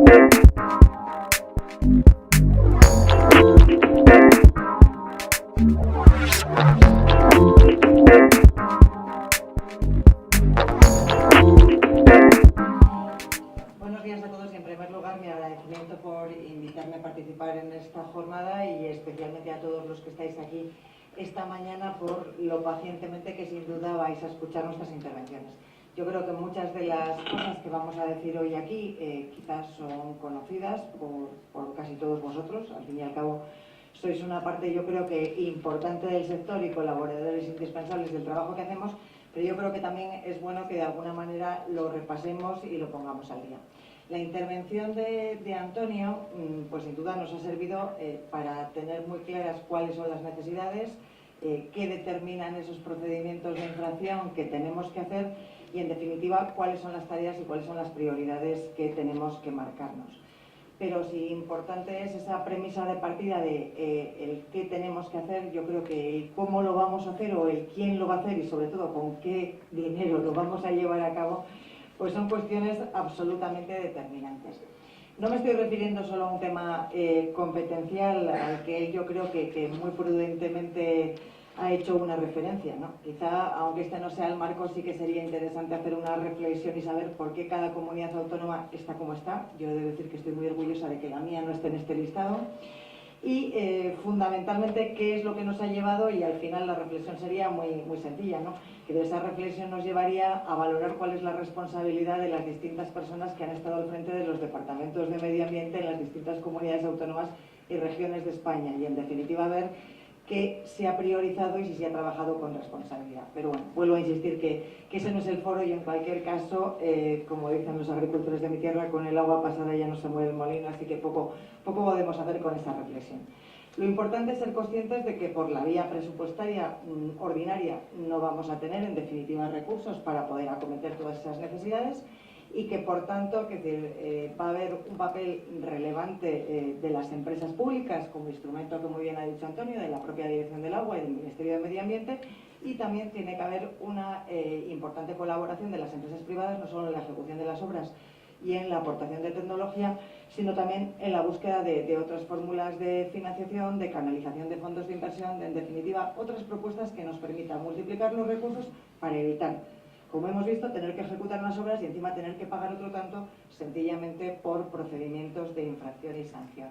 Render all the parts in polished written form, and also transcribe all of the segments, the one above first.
Buenos días a todos y en primer lugar mi agradecimiento por invitarme a participar en esta jornada y especialmente a todos los que estáis aquí esta mañana por lo pacientemente que sin duda vais a escuchar nuestras intervenciones. Yo creo que muchas de las cosas que vamos a decir hoy aquí quizás son conocidas por casi todos vosotros. Al fin y al cabo sois una parte, yo creo que importante del sector y colaboradores indispensables del trabajo que hacemos, pero yo creo que también es bueno que de alguna manera lo repasemos y lo pongamos al día. La intervención de Antonio, pues sin duda nos ha servido para tener muy claras cuáles son las necesidades, qué determinan esos procedimientos de infracción que tenemos que hacer y, en definitiva, cuáles son las tareas y cuáles son las prioridades que tenemos que marcarnos. Pero si importante es esa premisa de partida de el qué tenemos que hacer, yo creo que el cómo lo vamos a hacer o el quién lo va a hacer y sobre todo con qué dinero lo vamos a llevar a cabo, pues son cuestiones absolutamente determinantes. No me estoy refiriendo solo a un tema competencial al que yo creo que muy prudentemente ha hecho una referencia, ¿no? Quizá, aunque este no sea el marco, sí que sería interesante hacer una reflexión y saber por qué cada comunidad autónoma está como está. Yo he de decir que estoy muy orgullosa de que la mía no esté en este listado. Y fundamentalmente qué es lo que nos ha llevado, y al final la reflexión sería muy sencilla, ¿no? Que de esa reflexión nos llevaría a valorar cuál es la responsabilidad de las distintas personas que han estado al frente de los departamentos de medio ambiente en las distintas comunidades autónomas y regiones de España, y en definitiva ver qué se ha priorizado y si se ha trabajado con responsabilidad. Pero bueno, vuelvo a insistir que ese no es el foro y en cualquier caso, como dicen los agricultores de mi tierra, con el agua pasada ya no se mueve el molino, así que poco podemos hacer con esta reflexión. Lo importante es ser conscientes de que por la vía presupuestaria ordinaria no vamos a tener en definitiva recursos para poder acometer todas esas necesidades y que por tanto va a haber un papel relevante de las empresas públicas como instrumento, que muy bien ha dicho Antonio, de la propia Dirección del Agua y del Ministerio de Medio Ambiente, y también tiene que haber una importante colaboración de las empresas privadas, no solo en la ejecución de las obras y en la aportación de tecnología, sino también en la búsqueda de otras fórmulas de financiación, de canalización de fondos de inversión, en definitiva, otras propuestas que nos permitan multiplicar los recursos para evitar, como hemos visto, tener que ejecutar unas obras y encima tener que pagar otro tanto sencillamente por procedimientos de infracción y sanción.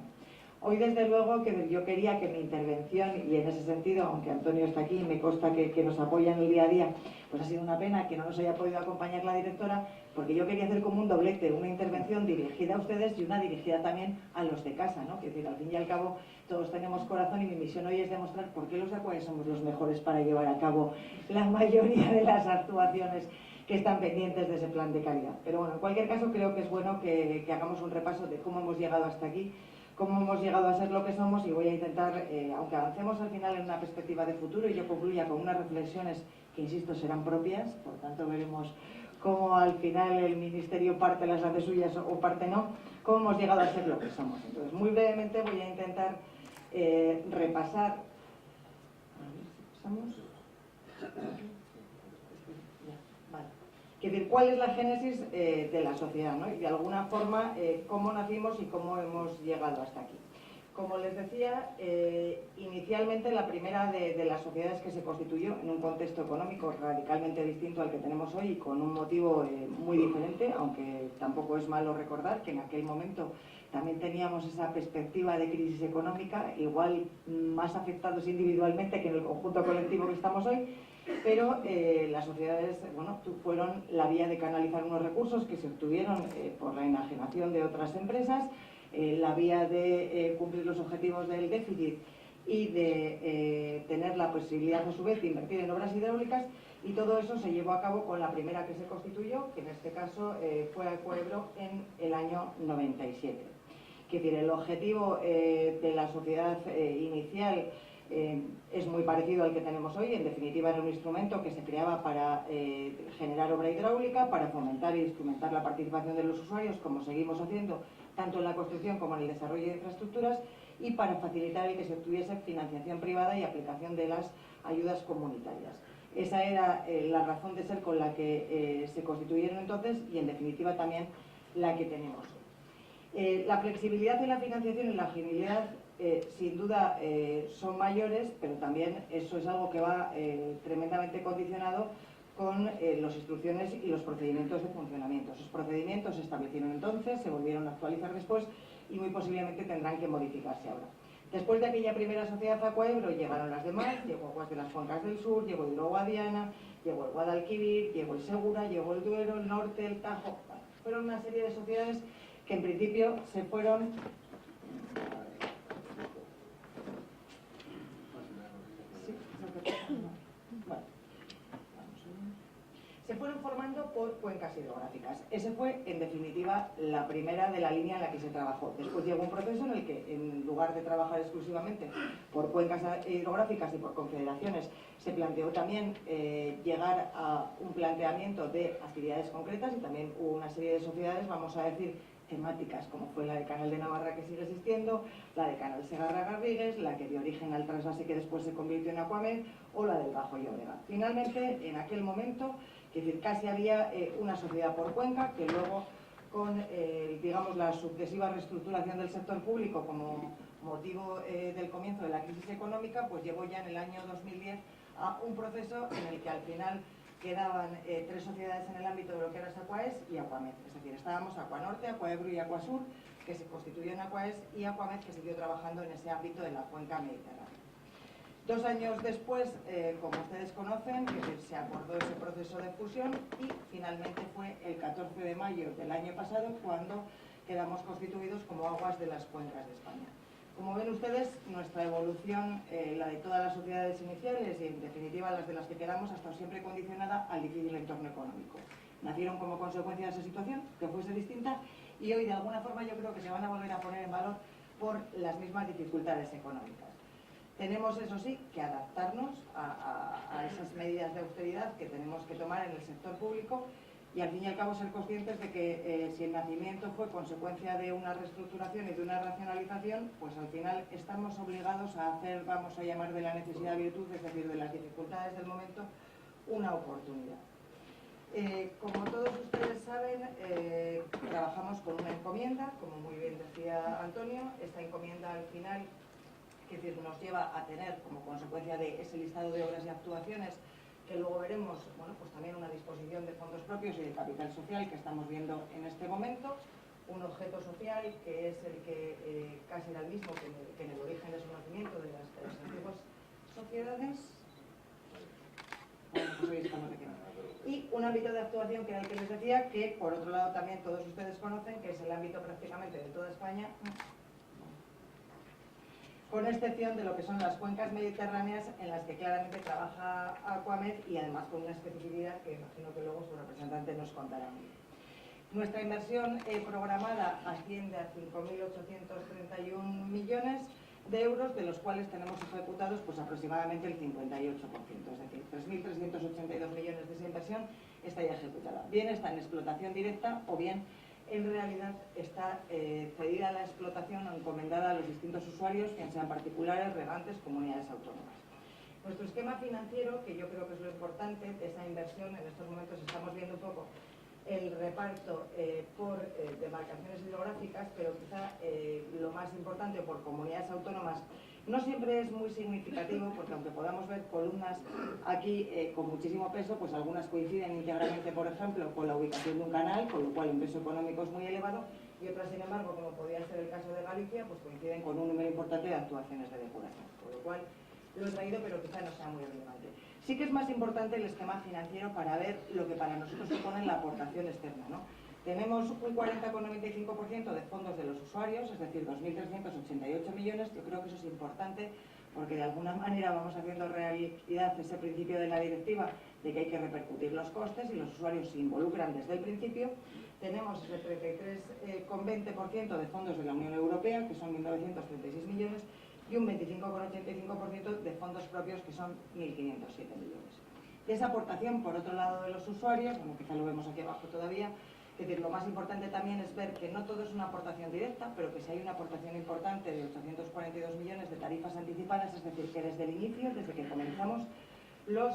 Hoy, desde luego, que yo quería que mi intervención, y en ese sentido, aunque Antonio está aquí y me consta que nos apoya en el día a día, pues ha sido una pena que no nos haya podido acompañar la directora, porque yo quería hacer como un doblete, una intervención dirigida a ustedes y una dirigida también a los de casa, ¿no? Que es decir, al fin y al cabo, todos tenemos corazón y mi misión hoy es demostrar por qué los acuarios somos los mejores para llevar a cabo la mayoría de las actuaciones que están pendientes de ese plan de calidad. Pero bueno, en cualquier caso, creo que es bueno que hagamos un repaso de cómo hemos llegado hasta aquí, cómo hemos llegado a ser lo que somos, y voy a intentar, aunque avancemos al final en una perspectiva de futuro y yo concluya con unas reflexiones que, insisto, serán propias, por tanto veremos cómo al final el Ministerio parte las hace suyas o parte no, cómo hemos llegado a ser lo que somos. Entonces, muy brevemente voy a intentar repasar. Es decir, cuál es la génesis de la sociedad, ¿no? Y de alguna forma cómo nacimos y cómo hemos llegado hasta aquí. Como les decía, inicialmente la primera de las sociedades que se constituyó en un contexto económico radicalmente distinto al que tenemos hoy y con un motivo muy diferente, aunque tampoco es malo recordar que en aquel momento también teníamos esa perspectiva de crisis económica, igual más afectados individualmente que en el conjunto colectivo que estamos hoy, pero las sociedades, bueno, fueron la vía de canalizar unos recursos que se obtuvieron por la enajenación de otras empresas, la vía de cumplir los objetivos del déficit y de tener la posibilidad a su vez de invertir en obras hidráulicas, y todo eso se llevó a cabo con la primera que se constituyó, que en este caso fue Acuaebro en el año 97. Es decir, el objetivo de la sociedad inicial es muy parecido al que tenemos hoy. En definitiva, era un instrumento que se creaba para generar obra hidráulica, para fomentar e instrumentar la participación de los usuarios, como seguimos haciendo tanto en la construcción como en el desarrollo de infraestructuras, y para facilitar el que se obtuviese financiación privada y aplicación de las ayudas comunitarias. Esa era la razón de ser con la que se constituyeron entonces y, en definitiva, también la que tenemos hoy. La flexibilidad en la financiación y la agilidad sin duda son mayores, pero también eso es algo que va tremendamente condicionado con las instrucciones y los procedimientos de funcionamiento. Esos procedimientos se establecieron entonces, se volvieron a actualizar después y muy posiblemente tendrán que modificarse ahora. Después de aquella primera sociedad Aquaebro llegaron las demás, llegó Aguas de las Cuencas del Sur, llegó Hidroguadiana, llegó el Guadalquivir, llegó el Segura, llegó el Duero, el Norte, el Tajo. Bueno, fueron una serie de sociedades que en principio se fueron... Bueno, se fueron formando por cuencas hidrográficas. Ese fue, en definitiva, la primera de la línea en la que se trabajó. Después llegó un proceso en el que, en lugar de trabajar exclusivamente por cuencas hidrográficas y por confederaciones, se planteó también llegar a un planteamiento de actividades concretas y también hubo una serie de sociedades, vamos a decir, temáticas, como fue la de Canal de Navarra, que sigue existiendo, la de Canal Segarra-Garrigues, la que dio origen al trasvase que después se convirtió en Aquamed, o la del Bajo Llobregat. Finalmente, en aquel momento, es decir, casi había una sociedad por cuenca que luego, con digamos, la sucesiva reestructuración del sector público como motivo del comienzo de la crisis económica, pues llevó ya en el año 2010 a un proceso en el que al final quedaban tres sociedades en el ámbito de lo que era Aquaes y Aquamed. Es decir, estábamos Aquanorte, Aquaebro y Aquasur, que se constituyó en Aquaes, y Aquamed, que siguió trabajando en ese ámbito de la cuenca mediterránea. 2 años después, como ustedes conocen, que se acordó ese proceso de fusión y finalmente fue el 14 de mayo del año pasado cuando quedamos constituidos como Aguas de las Cuencas de España. Como ven ustedes, nuestra evolución, la de todas las sociedades iniciales y en definitiva las de las que quedamos, ha estado siempre condicionada al difícil entorno económico. Nacieron como consecuencia de esa situación, que fuese distinta, y hoy de alguna forma yo creo que se van a volver a poner en valor por las mismas dificultades económicas. Tenemos, eso sí, que adaptarnos a esas medidas de austeridad que tenemos que tomar en el sector público y al fin y al cabo ser conscientes de que si el nacimiento fue consecuencia de una reestructuración y de una racionalización, pues al final estamos obligados a hacer, vamos a llamar de la necesidad virtud, es decir, de las dificultades del momento, una oportunidad. Como todos ustedes saben, trabajamos con una encomienda, como muy bien decía Antonio. Esta encomienda al final, es decir, nos lleva a tener como consecuencia de ese listado de obras y actuaciones que luego veremos, bueno, pues también una disposición de fondos propios y de capital social que estamos viendo en este momento, un objeto social que es el que casi era el mismo que en el origen de su nacimiento de las antiguas sociedades. Bueno, pues hoy estamos aquí. Y un ámbito de actuación que era el que les decía, que por otro lado también todos ustedes conocen, que es el ámbito prácticamente de toda España, con excepción de lo que son las cuencas mediterráneas en las que claramente trabaja Aquamed y además con una especificidad que imagino que luego su representante nos contará. Nuestra inversión programada asciende a 5.831 millones de euros, de los cuales tenemos ejecutados pues aproximadamente el 58%, es decir, 3.382 millones de esa inversión está ya ejecutada. Bien está en explotación directa o bien en realidad está cedida la explotación o encomendada a los distintos usuarios, que sean particulares, regantes, comunidades autónomas. Nuestro esquema financiero, que yo creo que es lo importante de esa inversión, en estos momentos estamos viendo un poco el reparto por demarcaciones hidrográficas, pero quizá lo más importante por comunidades autónomas no siempre es muy significativo, porque aunque podamos ver columnas aquí con muchísimo peso, pues algunas coinciden íntegramente, por ejemplo, con la ubicación de un canal, con lo cual el peso económico es muy elevado, y otras, sin embargo, como podría ser el caso de Galicia, pues coinciden con un número importante de actuaciones de depuración, con lo cual lo he traído, pero quizá no sea muy relevante. Sí que es más importante el esquema financiero para ver lo que para nosotros supone la aportación externa, ¿no? Tenemos un 40,95% de fondos de los usuarios, es decir, 2.388 millones. Yo creo que eso es importante porque de alguna manera vamos haciendo realidad ese principio de la directiva de que hay que repercutir los costes y los usuarios se involucran desde el principio. Tenemos el 33,20% de fondos de la Unión Europea, que son 1.936 millones, y un 25,85% de fondos propios, que son 1.507 millones. De esa aportación, por otro lado, de los usuarios, bueno, quizá lo vemos aquí abajo todavía, es decir, lo más importante también es ver que no todo es una aportación directa, pero que si hay una aportación importante de 842 millones de tarifas anticipadas, es decir, que desde el inicio, desde que comenzamos, los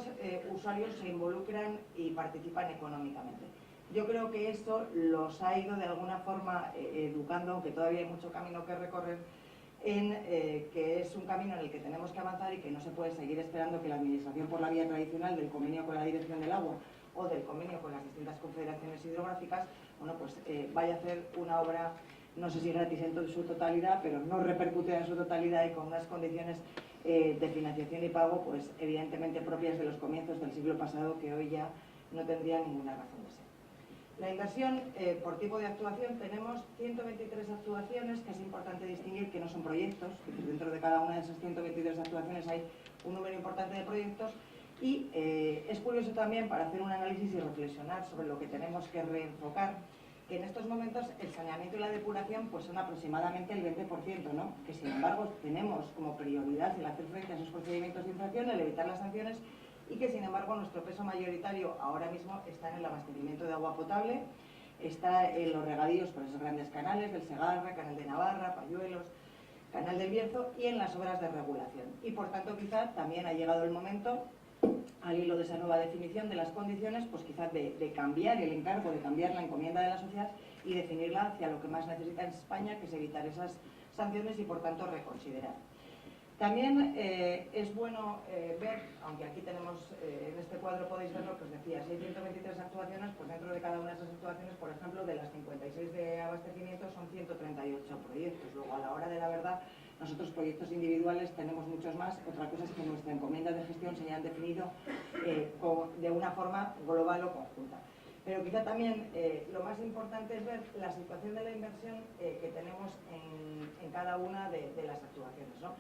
usuarios se involucran y participan económicamente. Yo creo que eso los ha ido de alguna forma educando, aunque todavía hay mucho camino que recorrer, en que es un camino en el que tenemos que avanzar y que no se puede seguir esperando que la Administración, por la vía tradicional del convenio con la Dirección del Agua o del convenio con las distintas confederaciones hidrográficas, bueno, pues vaya a hacer una obra, no sé si gratis en su totalidad, pero no repercute en su totalidad y con unas condiciones de financiación y pago, pues evidentemente propias de los comienzos del siglo pasado, que hoy ya no tendrían ninguna razón de ser. La inversión, por tipo de actuación, tenemos 123 actuaciones, que es importante distinguir que no son proyectos, que dentro de cada una de esas 123 actuaciones hay un número importante de proyectos, y es curioso también, para hacer un análisis y reflexionar sobre lo que tenemos que reenfocar, que en estos momentos el saneamiento y la depuración pues son aproximadamente el 20%, ¿no? Que sin embargo tenemos como prioridad el hacer frente a esos procedimientos de infracción, el evitar las sanciones, y que sin embargo nuestro peso mayoritario ahora mismo está en el abastecimiento de agua potable, está en los regadíos por esos grandes canales del Segarra, Canal de Navarra, Payuelos, Canal del Bierzo, y en las obras de regulación. Y por tanto quizá también ha llegado el momento, al hilo de esa nueva definición de las condiciones, pues quizás de cambiar el encargo, de cambiar la encomienda de la sociedad y definirla hacia lo que más necesita en España, que es evitar esas sanciones y por tanto reconsiderar. También es bueno ver, aunque aquí tenemos, en este cuadro podéis ver lo que os decía, si hay 123 actuaciones, pues dentro de cada una de esas actuaciones, por ejemplo, de las 56 de abastecimiento son 138 proyectos. Luego, a la hora de la verdad, nosotros proyectos individuales tenemos muchos más. Otra cosa es que nuestra encomienda de gestión se hayan definido de una forma global o conjunta. Pero quizá también lo más importante es ver la situación de la inversión que tenemos en cada una de las actuaciones, ¿no?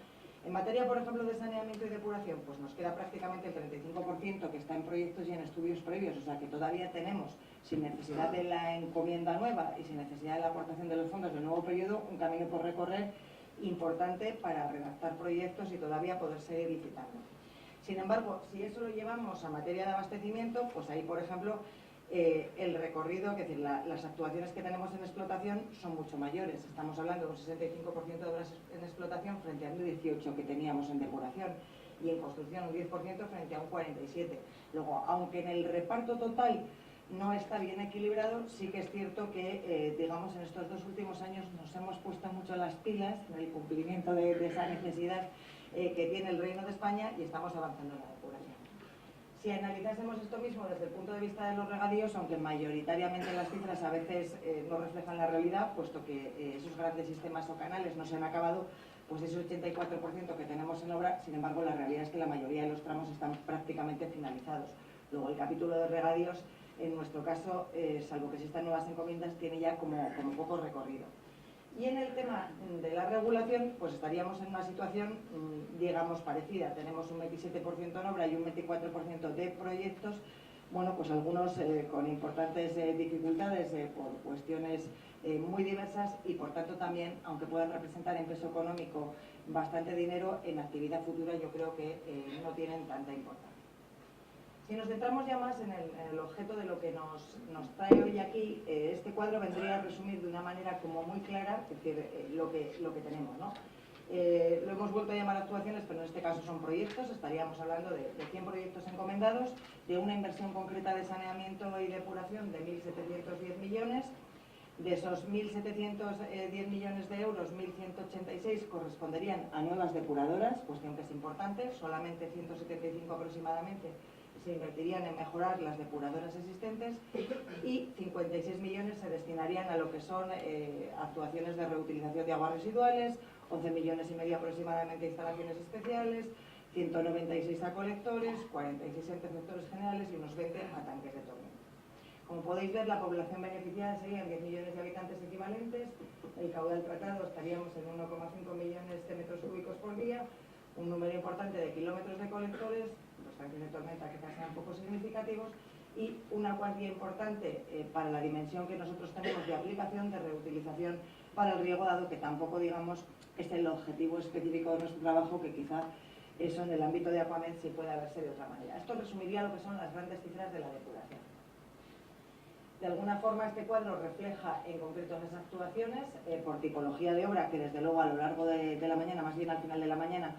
En materia, por ejemplo, de saneamiento y depuración, pues nos queda prácticamente el 35% que está en proyectos y en estudios previos, o sea que todavía tenemos, sin necesidad de la encomienda nueva y sin necesidad de la aportación de los fondos del nuevo periodo, un camino por recorrer importante para redactar proyectos y todavía poder seguir licitando. Sin embargo, si eso lo llevamos a materia de abastecimiento, pues ahí, por ejemplo, el recorrido, es decir, las actuaciones que tenemos en explotación son mucho mayores. Estamos hablando de un 65% de obras en explotación frente a un 18% que teníamos en depuración, y en construcción un 10% frente a un 47%. Luego, aunque en el reparto total no está bien equilibrado, sí que es cierto que, digamos, en estos 2 últimos años nos hemos puesto mucho las pilas en el cumplimiento de esa necesidad que tiene el Reino de España, y estamos avanzando en la depuración. Si analizásemos esto mismo desde el punto de vista de los regadíos, aunque mayoritariamente las cifras a veces no reflejan la realidad, puesto que esos grandes sistemas o canales no se han acabado, pues ese 84% que tenemos en obra, sin embargo, la realidad es que la mayoría de los tramos están prácticamente finalizados. Luego, el capítulo de regadíos, en nuestro caso, salvo que existan nuevas encomiendas, tiene ya como poco recorrido. Y en el tema de la regulación, pues estaríamos en una situación, digamos, parecida. Tenemos un 27% en obra y un 24% de proyectos, bueno, pues algunos con importantes dificultades por cuestiones muy diversas, y por tanto también, aunque puedan representar en peso económico bastante dinero, en actividad futura yo creo que no tienen tanta importancia. Si nos centramos ya más en el objeto de lo que nos trae hoy aquí, este cuadro vendría a resumir de una manera como muy clara, es decir, lo que tenemos, ¿no? Lo hemos vuelto a llamar actuaciones, pero en este caso son proyectos. Estaríamos hablando de 100 proyectos encomendados, de una inversión concreta de saneamiento y depuración de 1.710 millones. De esos 1.710 millones de euros, 1.186 corresponderían a nuevas depuradoras, cuestión que es importante. Solamente 175 aproximadamente se invertirían en mejorar las depuradoras existentes, y 56 millones se destinarían a lo que son actuaciones de reutilización de aguas residuales, 11 millones y medio aproximadamente a instalaciones especiales, 196 a colectores, 46 en receptores generales y unos 20 a tanques de tormenta. Como podéis ver, la población beneficiada serían 10 millones de habitantes equivalentes, el caudal tratado estaríamos en 1,5 millones de metros cúbicos por día, un número importante de kilómetros de colectores, los tanques de tormenta quizás sean poco significativos, y una cuantía importante para la dimensión que nosotros tenemos de aplicación de reutilización para el riego, dado que tampoco, digamos, es el objetivo específico de nuestro trabajo, que quizá eso en el ámbito de Aquamed sí puede verse de otra manera. Esto resumiría lo que son las grandes cifras de la depuración. De alguna forma, este cuadro refleja en concreto esas actuaciones por tipología de obra, que desde luego a lo largo de la mañana, más bien al final de la mañana,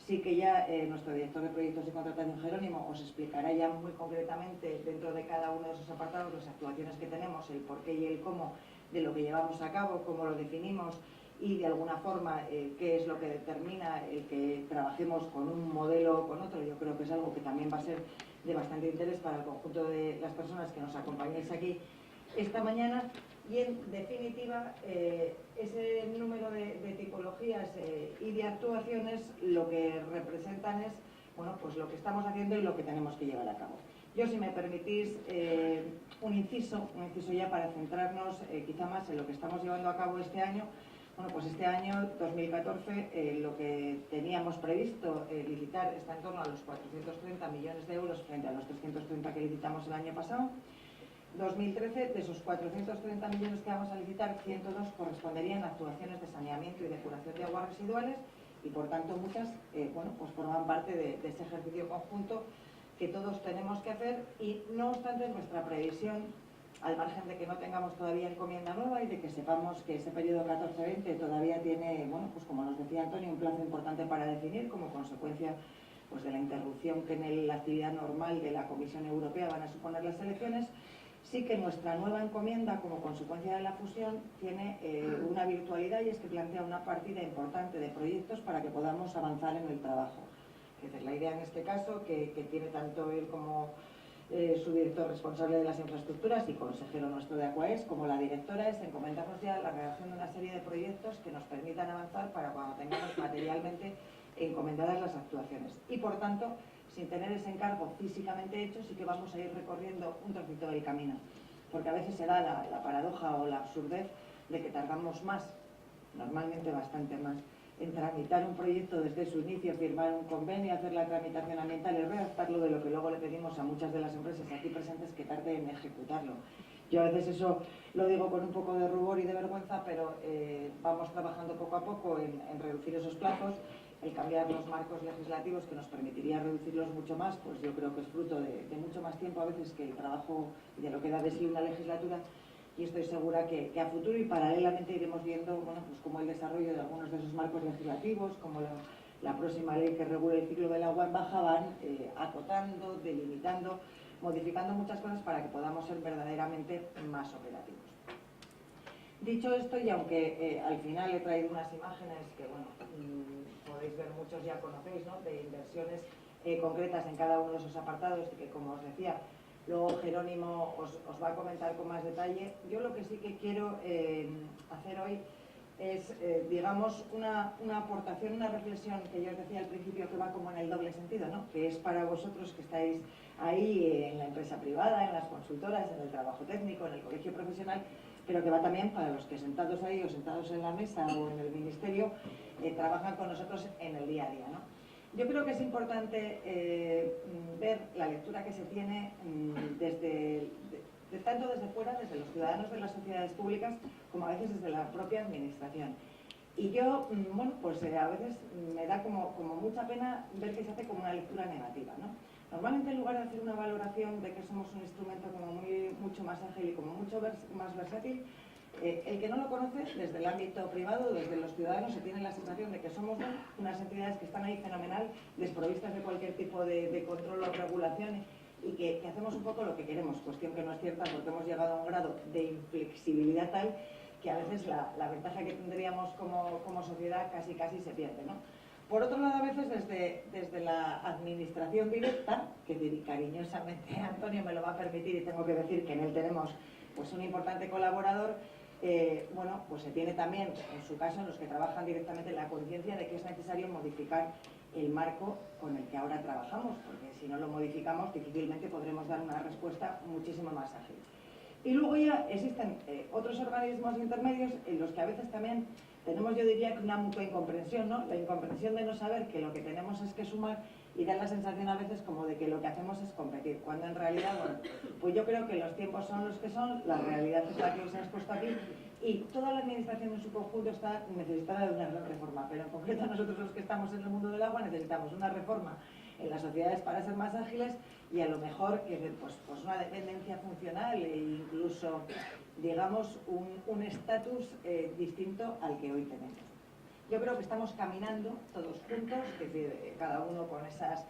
Sí que ya nuestro director de proyectos y contratación, Jerónimo, os explicará ya muy concretamente dentro de cada uno de esos apartados las actuaciones que tenemos, el porqué y el cómo de lo que llevamos a cabo, cómo lo definimos y de alguna forma qué es lo que determina el que trabajemos con un modelo o con otro. Yo creo que es algo que también va a ser de bastante interés para el conjunto de las personas que nos acompañáis aquí esta mañana. Y en definitiva, ese número de tipologías y de actuaciones lo que representan es bueno, pues lo que estamos haciendo y lo que tenemos que llevar a cabo. Yo, si me permitís, un inciso ya para centrarnos quizá más en lo que estamos llevando a cabo este año. Bueno, pues este año 2014 lo que teníamos previsto licitar está en torno a los 430 millones de euros frente a los 330 que licitamos el año pasado. 2013, de esos 430 millones que vamos a licitar, 102 corresponderían a actuaciones de saneamiento y depuración de aguas residuales y, por tanto, muchas bueno, pues forman parte de ese ejercicio conjunto que todos tenemos que hacer y, no obstante, nuestra previsión, al margen de que no tengamos todavía encomienda nueva y de que sepamos que ese periodo 14-20 todavía tiene, bueno, pues como nos decía Antonio, un plazo importante para definir como consecuencia pues de la interrupción que en la actividad normal de la Comisión Europea van a suponer las elecciones. Sí que nuestra nueva encomienda, como consecuencia de la fusión, tiene una virtualidad y es que plantea una partida importante de proyectos para que podamos avanzar en el trabajo. Esa es la idea en este caso, que tiene tanto él como su director responsable de las infraestructuras y consejero nuestro de Aquaes, como la directora, es encomendarnos ya la redacción de una serie de proyectos que nos permitan avanzar para cuando tengamos materialmente encomendadas las actuaciones. Y, por tanto, sin tener ese encargo físicamente hecho, sí que vamos a ir recorriendo un trocito del camino. Porque a veces se da la paradoja o la absurdez de que tardamos más, normalmente bastante más, en tramitar un proyecto desde su inicio, firmar un convenio, hacer la tramitación ambiental y redactarlo, de lo que luego le pedimos a muchas de las empresas aquí presentes que tarde en ejecutarlo. Yo a veces eso lo digo con un poco de rubor y de vergüenza, pero vamos trabajando poco a poco en reducir esos plazos. El cambiar los marcos legislativos, que nos permitiría reducirlos mucho más, pues yo creo que es fruto de mucho más tiempo a veces que el trabajo de lo que da de sí una legislatura, y estoy segura que a futuro y paralelamente iremos viendo bueno, pues como el desarrollo de algunos de esos marcos legislativos, como la próxima ley que regula el ciclo del agua en baja, van acotando, delimitando, modificando muchas cosas para que podamos ser verdaderamente más operativos. Dicho esto, y aunque al final he traído unas imágenes que, bueno, podéis ver, muchos ya conocéis, ¿no?, de inversiones concretas en cada uno de esos apartados, y que, como os decía, luego Jerónimo os va a comentar con más detalle. Yo lo que sí que quiero hacer hoy es, digamos, una aportación, una reflexión que yo os decía al principio, que va como en el doble sentido, ¿no?, que es para vosotros que estáis ahí en la empresa privada, en las consultoras, en el trabajo técnico, en el colegio profesional, pero que va también para los que sentados ahí o sentados en la mesa o en el ministerio trabajan con nosotros en el día a día, ¿no? Yo creo que es importante ver la lectura que se tiene tanto desde fuera, desde los ciudadanos de las sociedades públicas, como a veces desde la propia administración. Y yo, bueno, pues a veces me da como mucha pena ver que se hace como una lectura negativa, ¿no? Normalmente, en lugar de hacer una valoración de que somos un instrumento como mucho más ágil y como mucho más versátil, el que no lo conoce, desde el ámbito privado, desde los ciudadanos, se tiene la sensación de que somos unas entidades que están ahí fenomenal, desprovistas de cualquier tipo de control o regulación, y que hacemos un poco lo que queremos, cuestión que no es cierta, porque hemos llegado a un grado de inflexibilidad tal que a veces la ventaja que tendríamos como sociedad casi se pierde, ¿no? Por otro lado, a veces desde la administración directa, que cariñosamente Antonio me lo va a permitir y tengo que decir que en él tenemos pues un importante colaborador, bueno, pues se tiene también, en su caso, en los que trabajan directamente, la conciencia de que es necesario modificar el marco con el que ahora trabajamos, porque si no lo modificamos difícilmente podremos dar una respuesta muchísimo más ágil. Y luego ya existen otros organismos intermedios en los que a veces también tenemos, yo diría, que una mutua incomprensión, ¿no? La incomprensión de no saber que lo que tenemos es que sumar, y da la sensación a veces como de que lo que hacemos es competir, cuando en realidad, bueno, pues yo creo que los tiempos son los que son, la realidad es la que os hemos puesto aquí, y toda la administración en su conjunto está necesitada de una gran reforma, pero en concreto nosotros, los que estamos en el mundo del agua, necesitamos una reforma en las sociedades para ser más ágiles, y a lo mejor pues una dependencia funcional e incluso, digamos, un estatus distinto al que hoy tenemos. Yo creo que estamos caminando todos juntos, es decir, cada uno con esas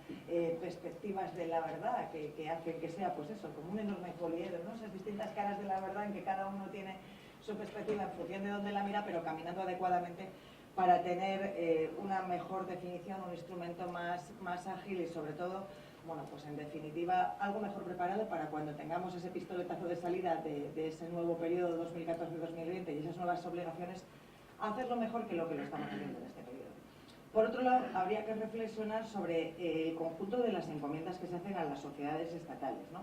perspectivas de la verdad que hacen que sea, pues eso, como un enorme poliedro, ¿no? Esas distintas caras de la verdad en que cada uno tiene su perspectiva en función de dónde la mira, pero caminando adecuadamente para tener una mejor definición, un instrumento más ágil y sobre todo, bueno, pues en definitiva, algo mejor preparado para cuando tengamos ese pistoletazo de salida de ese nuevo periodo 2014-2020 y esas nuevas obligaciones, hacerlo mejor que lo estamos haciendo en este periodo. Por otro lado, habría que reflexionar sobre el conjunto de las encomiendas que se hacen a las sociedades estatales, ¿no?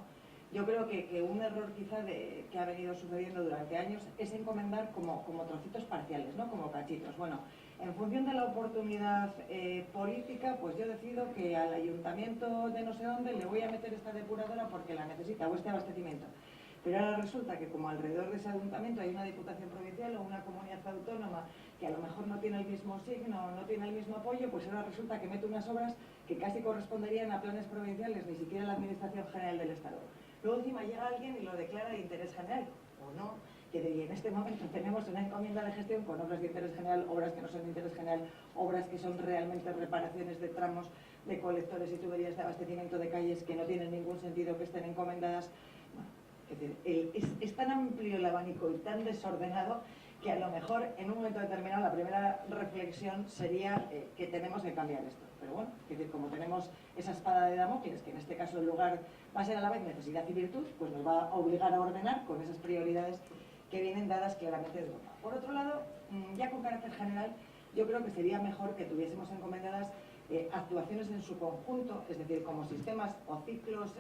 Yo creo que un error quizá que ha venido sucediendo durante años es encomendar como trocitos parciales, ¿no? Como cachitos. Bueno, en función de la oportunidad política, pues yo decido que al ayuntamiento de no sé dónde le voy a meter esta depuradora porque la necesita, o este abastecimiento. Pero ahora resulta que como alrededor de ese ayuntamiento hay una diputación provincial o una comunidad autónoma que a lo mejor no tiene el mismo signo, no tiene el mismo apoyo, pues ahora resulta que mete unas obras que casi corresponderían a planes provinciales, ni siquiera a la Administración General del Estado. Luego encima llega alguien y lo declara de interés general, o no, que en este momento tenemos una encomienda de gestión con obras de interés general, obras que no son de interés general, obras que son realmente reparaciones de tramos de colectores y tuberías de abastecimiento de calles que no tienen ningún sentido que estén encomendadas. Es decir, es tan amplio el abanico y tan desordenado que a lo mejor en un momento determinado la primera reflexión sería que tenemos que cambiar esto. Pero bueno, es decir, como tenemos esa espada de Damocles, que en este caso el lugar va a ser a la vez necesidad y virtud, pues nos va a obligar a ordenar con esas prioridades que vienen dadas claramente de Europa. Por otro lado, ya con carácter general, yo creo que sería mejor que tuviésemos encomendadas actuaciones en su conjunto, es decir, como sistemas o ciclos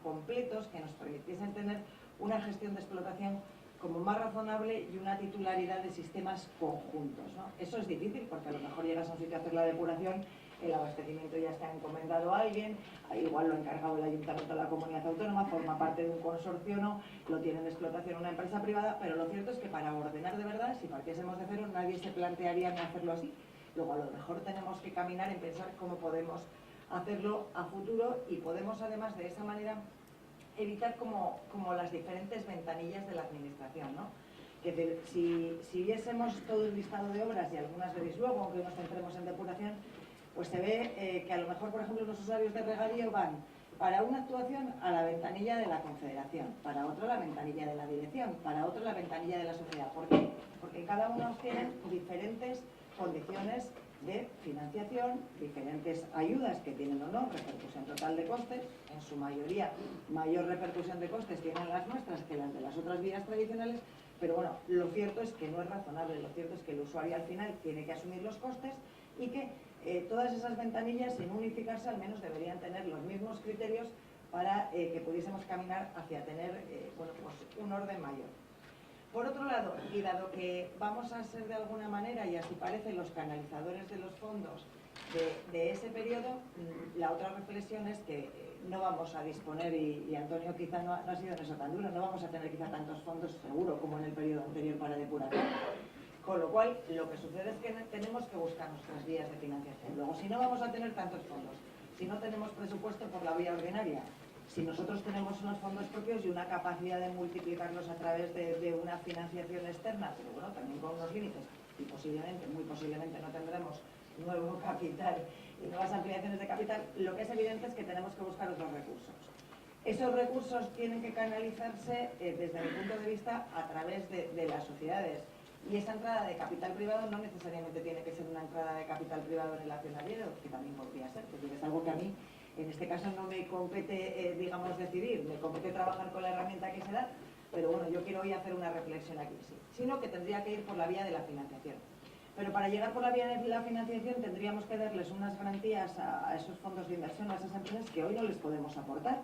completos que nos permitiesen tener una gestión de explotación como más razonable y una titularidad de sistemas conjuntos, ¿no? Eso es difícil porque a lo mejor llegas a un sitio a hacer la depuración, el abastecimiento ya está encomendado a alguien, igual lo ha encargado el ayuntamiento de la comunidad autónoma, forma parte de un consorcio, no, lo tiene en explotación una empresa privada, pero lo cierto es que para ordenar de verdad, si partiésemos de cero, nadie se plantearía en hacerlo así. Luego a lo mejor tenemos que caminar en pensar cómo podemos hacerlo a futuro y podemos además de esa manera evitar como las diferentes ventanillas de la administración, ¿no? Que si viésemos todo el listado de obras, y algunas veréis luego, aunque nos centremos en depuración, pues se ve que a lo mejor, por ejemplo, los usuarios de regadío van para una actuación a la ventanilla de la Confederación, para otra la ventanilla de la Dirección, para otra la ventanilla de la sociedad. ¿Por qué? Porque cada uno tiene diferentes condiciones de financiación, diferentes ayudas que tienen o no, repercusión total de costes, en su mayoría mayor repercusión de costes tienen las nuestras que las de las otras vías tradicionales, pero bueno, lo cierto es que no es razonable, lo cierto es que el usuario al final tiene que asumir los costes y que todas esas ventanillas, sin unificarse, al menos deberían tener los mismos criterios para que pudiésemos caminar hacia tener bueno, pues un orden mayor. Por otro lado, y dado que vamos a ser de alguna manera, y así parece, los canalizadores de los fondos de ese periodo, la otra reflexión es que no vamos a disponer, y Antonio quizá no ha sido en eso tan duro, no vamos a tener quizá tantos fondos seguro como en el periodo anterior para depuración. Con lo cual, lo que sucede es que tenemos que buscar nuestras vías de financiación. Luego, si no vamos a tener tantos fondos, si no tenemos presupuesto por la vía ordinaria, si nosotros tenemos unos fondos propios y una capacidad de multiplicarlos a través de una financiación externa, pero bueno, también con unos límites, y posiblemente, muy posiblemente no tendremos nuevo capital y nuevas ampliaciones de capital, lo que es evidente es que tenemos que buscar otros recursos. Esos recursos tienen que canalizarse desde mi punto de vista a través de las sociedades. Y esa entrada de capital privado no necesariamente tiene que ser una entrada de capital privado en el accionariado, que también podría ser, porque es algo que a mí, en este caso, no me compete, digamos, decidir, me compete trabajar con la herramienta que se da, pero bueno, yo quiero hoy hacer una reflexión aquí, sí. Sino que tendría que ir por la vía de la financiación. Pero para llegar por la vía de la financiación tendríamos que darles unas garantías a esos fondos de inversión, a esas empresas que hoy no les podemos aportar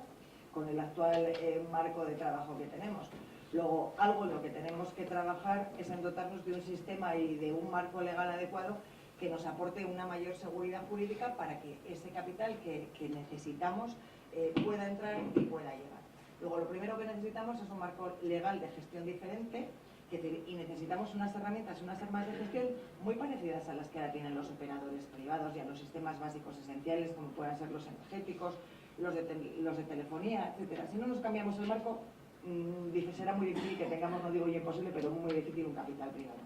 con el actual marco de trabajo que tenemos. Luego, algo en lo que tenemos que trabajar es en dotarnos de un sistema y de un marco legal adecuado que nos aporte una mayor seguridad jurídica para que ese capital que necesitamos pueda entrar y pueda llegar. Luego, lo primero que necesitamos es un marco legal de gestión diferente y necesitamos unas herramientas, unas armas de gestión muy parecidas a las que ahora tienen los operadores privados y a los sistemas básicos esenciales, como puedan ser los energéticos, los de telefonía, etcétera. Si no nos cambiamos el marco, será muy difícil que tengamos, no digo yo imposible, pero muy difícil un capital privado.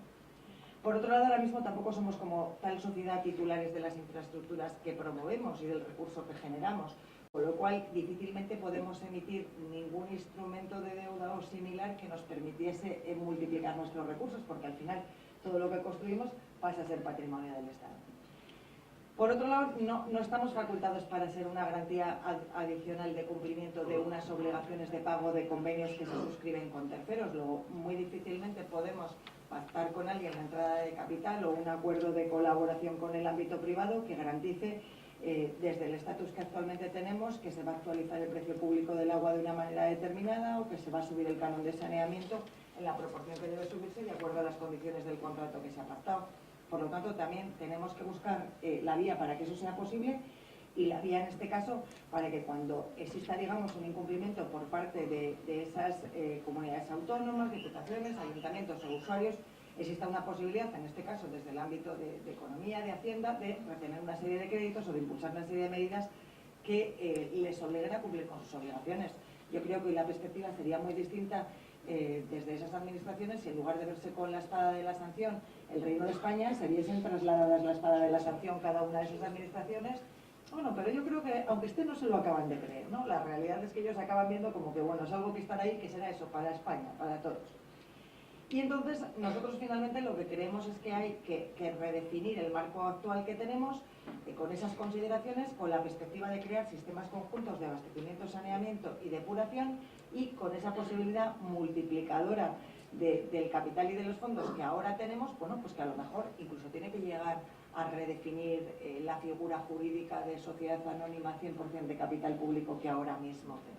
Por otro lado, ahora mismo tampoco somos como tal sociedad titulares de las infraestructuras que promovemos y del recurso que generamos, con lo cual difícilmente podemos emitir ningún instrumento de deuda o similar que nos permitiese multiplicar nuestros recursos, porque al final todo lo que construimos pasa a ser patrimonio del Estado. Por otro lado, no estamos facultados para ser una garantía adicional de cumplimiento de unas obligaciones de pago de convenios que se suscriben con terceros. Luego, muy difícilmente podemos pactar con alguien la entrada de capital o un acuerdo de colaboración con el ámbito privado que garantice, desde el estatus que actualmente tenemos, que se va a actualizar el precio público del agua de una manera determinada o que se va a subir el canon de saneamiento en la proporción que debe subirse de acuerdo a las condiciones del contrato que se ha pactado. Por lo tanto, también tenemos que buscar la vía para que eso sea posible y la vía, en este caso, para que cuando exista, digamos, un incumplimiento por parte de esas comunidades autónomas, diputaciones, ayuntamientos o usuarios, exista una posibilidad, en este caso desde el ámbito de economía, de hacienda, de retener una serie de créditos o de impulsar una serie de medidas que les obliguen a cumplir con sus obligaciones. Yo creo que hoy la perspectiva sería muy distinta desde esas administraciones si en lugar de verse con la espada de la sanción el Reino de España, se viesen trasladadas la espada de la sanción cada una de esas administraciones. Bueno, pero yo creo que, aunque no se lo acaban de creer, ¿no? La realidad es que ellos acaban viendo como que, bueno, es algo que está ahí, que será eso, para España, para todos. Y entonces, nosotros finalmente lo que creemos es que hay que redefinir el marco actual que tenemos con esas consideraciones, con la perspectiva de crear sistemas conjuntos de abastecimiento, saneamiento y depuración y con esa posibilidad multiplicadora del capital y de los fondos que ahora tenemos, bueno, pues que a lo mejor incluso tiene que llegar a redefinir la figura jurídica de sociedad anónima 100% de capital público que ahora mismo tenemos.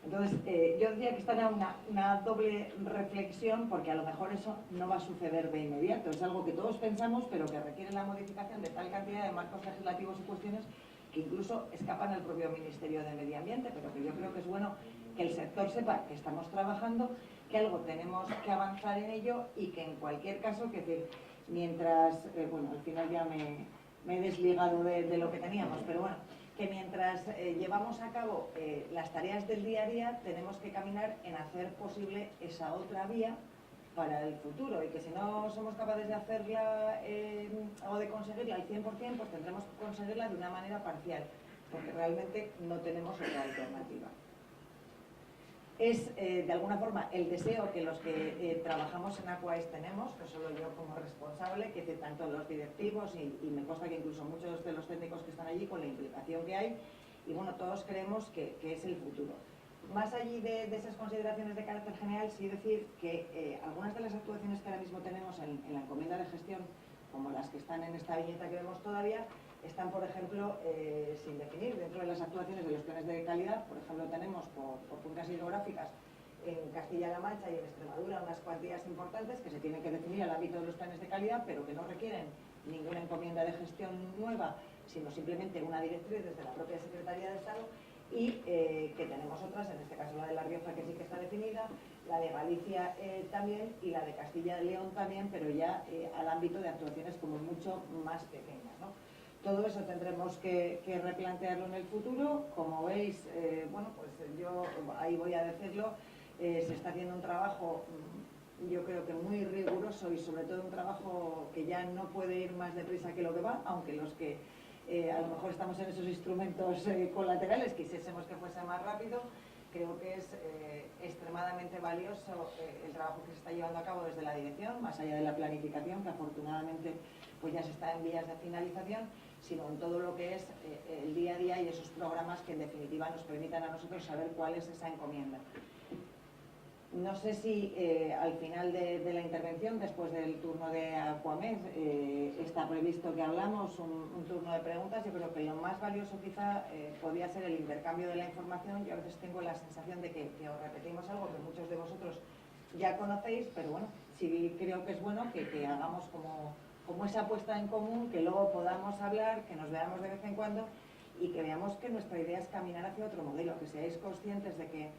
Entonces, yo diría que está en una doble reflexión, porque a lo mejor eso no va a suceder de inmediato. Es algo que todos pensamos, pero que requiere la modificación de tal cantidad de marcos legislativos y cuestiones que incluso escapan al propio Ministerio de Medio Ambiente, pero que yo creo que es bueno que el sector sepa que estamos trabajando, que algo tenemos que avanzar en ello y que en cualquier caso, que decir, mientras, bueno, al final ya me he desligado de lo que teníamos, pero bueno, que mientras llevamos a cabo las tareas del día a día, tenemos que caminar en hacer posible esa otra vía para el futuro, y que si no somos capaces de hacerla o de conseguirla al 100%, pues tendremos que conseguirla de una manera parcial, porque realmente no tenemos otra alternativa. Es, de alguna forma, el deseo que los que trabajamos en Aquaes tenemos, no solo yo como responsable, que tanto los directivos y me consta que incluso muchos de los técnicos que están allí, con la implicación que hay, y bueno, todos creemos que es el futuro. Más allí de esas consideraciones de carácter general, sí decir que algunas de las actuaciones que ahora mismo tenemos en la encomienda de gestión, como las que están en esta viñeta que vemos todavía, están, por ejemplo, sin definir dentro de las actuaciones de los planes de calidad. Por ejemplo, tenemos por cuencas hidrográficas en Castilla-La Mancha y en Extremadura unas cuantías importantes que se tienen que definir al ámbito de los planes de calidad, pero que no requieren ninguna encomienda de gestión nueva, sino simplemente una directriz desde la propia Secretaría de Estado, y que tenemos otras, en este caso la de La Rioja, que sí que está definida, la de Galicia también, y la de Castilla y León también, pero ya al ámbito de actuaciones como mucho más pequeñas, ¿no? Todo eso tendremos que replantearlo en el futuro. Como veis, bueno, pues yo ahí voy a decirlo, se está haciendo un trabajo, yo creo que muy riguroso, y sobre todo un trabajo que ya no puede ir más deprisa que lo que va, aunque los que a lo mejor estamos en esos instrumentos colaterales quisiésemos que fuese más rápido. Creo que es extremadamente valioso el trabajo que se está llevando a cabo desde la dirección, más allá de la planificación, que afortunadamente pues ya se está en vías de finalización, sino en todo lo que es el día a día y esos programas que en definitiva nos permitan a nosotros saber cuál es esa encomienda. No sé si al final de la intervención, después del turno de Aquamed, está previsto que hablamos un turno de preguntas. Yo creo que lo más valioso quizá podría ser el intercambio de la información. Yo a veces tengo la sensación de que os repetimos algo que muchos de vosotros ya conocéis, pero bueno, sí creo que es bueno que hagamos como esa apuesta en común, que luego podamos hablar, que nos veamos de vez en cuando y que veamos que nuestra idea es caminar hacia otro modelo, que seáis conscientes de que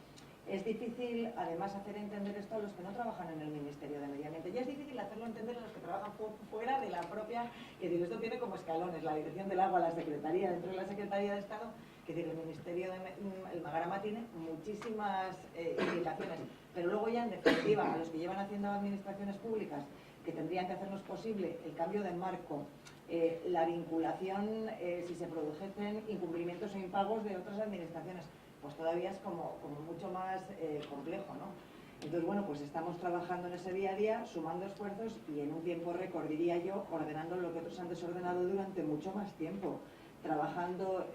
es difícil, además, hacer entender esto a los que no trabajan en el Ministerio de Medio Ambiente. Ya es difícil hacerlo entender a los que trabajan fuera de la propia, que digo, esto tiene como escalones, la Dirección del Agua, la Secretaría, dentro de la Secretaría de Estado, que decir, el Ministerio el Magarama tiene muchísimas implicaciones, pero luego ya, en definitiva, a los que llevan haciendo administraciones públicas que tendrían que hacernos posible el cambio de marco, la vinculación, si se produjesen incumplimientos o impagos de otras administraciones, pues todavía es como mucho más complejo, ¿no? Entonces, bueno, pues estamos trabajando en ese día a día, sumando esfuerzos y en un tiempo récord, diría yo, ordenando lo que otros han desordenado durante mucho más tiempo, trabajando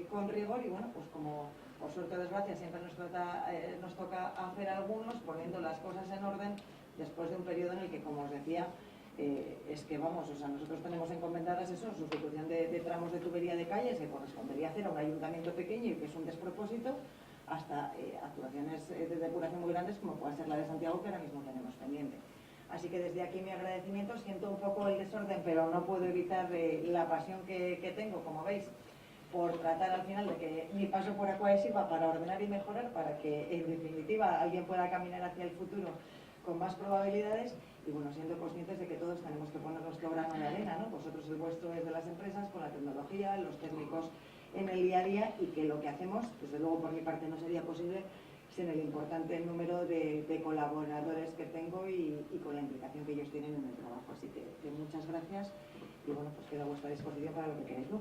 con rigor y, bueno, pues como por suerte o desgracia siempre nos toca hacer algunos, poniendo las cosas en orden después de un periodo en el que, como os decía, es que vamos, o sea, nosotros tenemos encomendadas eso, sustitución de tramos de tubería de calles que correspondería hacer a un ayuntamiento pequeño y que es un despropósito, hasta actuaciones de depuración muy grandes como puede ser la de Santiago, que ahora mismo tenemos pendiente. Así que desde aquí mi agradecimiento, siento un poco el desorden, pero no puedo evitar la pasión que tengo, como veis, por tratar al final de que mi paso por Aquae sirva para ordenar y mejorar, para que en definitiva alguien pueda caminar hacia el futuro con más probabilidades y, bueno, siendo conscientes de que todos tenemos que poner nuestro grano de arena, ¿no? Vosotros el vuestro es de las empresas, con la tecnología, los técnicos en el día a día, y que lo que hacemos, desde luego por mi parte no sería posible sin el importante número de colaboradores que tengo y con la implicación que ellos tienen en el trabajo. Así que muchas gracias y, bueno, pues quedo a vuestra disposición para lo que queráis, ¿no?